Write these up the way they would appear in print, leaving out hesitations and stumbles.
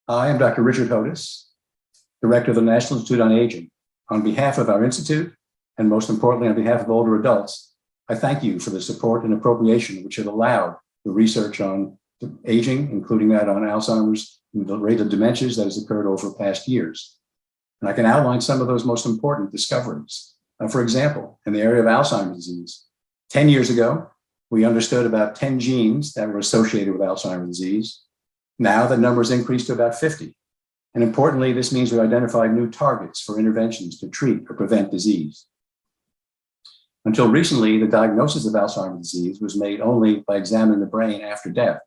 I am Dr. Richard Hodes, Director of the National Institute on Aging. On behalf of our Institute, and most importantly, on behalf of older adults, I thank you for the support and appropriation which have allowed the research on aging, including that on Alzheimer's and the rate of dementias that has occurred over past years. And I can outline some of those most important discoveries. For example, in the area of Alzheimer's disease, 10 years ago, we understood about 10 genes that were associated with Alzheimer's disease. Now the number has increased to about 50. And importantly, this means we identified new targets for interventions to treat or prevent disease. Until recently, the diagnosis of Alzheimer's disease was made only by examining the brain after death.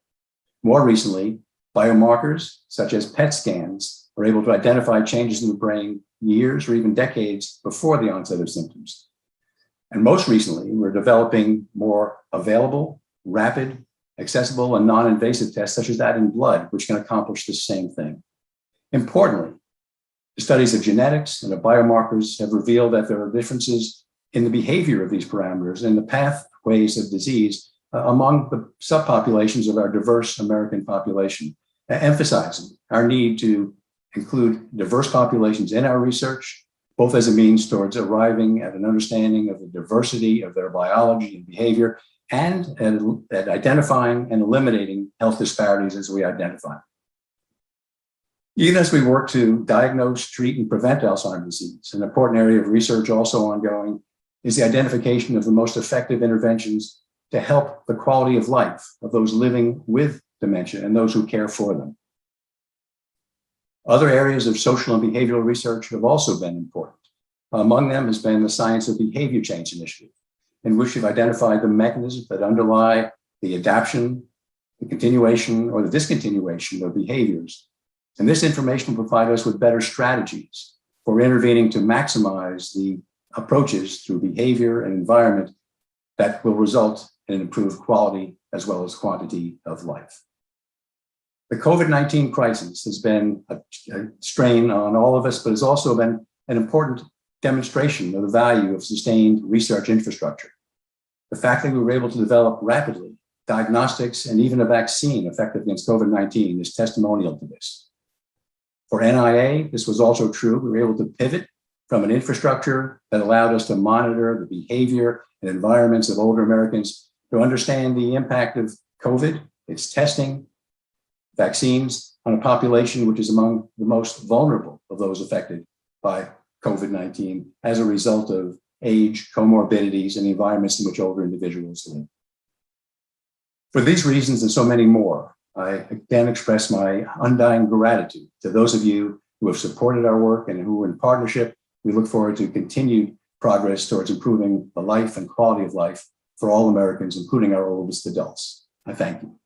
More recently, biomarkers such as PET scans are able to identify changes in the brain years or even decades before the onset of symptoms. And most recently, we're developing more available, rapid, accessible, and non-invasive tests such as that in blood, which can accomplish the same thing. Importantly, the studies of genetics and of biomarkers have revealed that there are differences in the behavior of these parameters and the pathways of disease among the subpopulations of our diverse American population, emphasizing our need to include diverse populations in our research, both as a means towards arriving at an understanding of the diversity of their biology and behavior, and at identifying and eliminating health disparities as we identify. Even as we work to diagnose, treat, and prevent Alzheimer's disease, an important area of research also ongoing is the identification of the most effective interventions to help the quality of life of those living with dementia and those who care for them. Other areas of social and behavioral research have also been important. Among them has been the Science of Behavior Change Initiative, in which we've identified the mechanisms that underlie the adaptation, the continuation, or the discontinuation of behaviors. And this information will provide us with better strategies for intervening to maximize the approaches through behavior and environment that will result in an improved quality as well as quantity of life. The COVID-19 crisis has been a strain on all of us, but has also been an important demonstration of the value of sustained research infrastructure. The fact that we were able to develop rapidly diagnostics and even a vaccine effective against COVID-19 is testimonial to this. For NIA, this was also true. We were able to pivot from an infrastructure that allowed us to monitor the behavior and environments of older Americans to understand the impact of COVID, its testing, vaccines on a population which is among the most vulnerable of those affected by COVID-19 as a result of age, comorbidities, and the environments in which older individuals live. For these reasons and so many more, I again express my undying gratitude to those of you who have supported our work and who, in partnership, we look forward to continued progress towards improving the life and quality of life for all Americans, including our oldest adults. I thank you.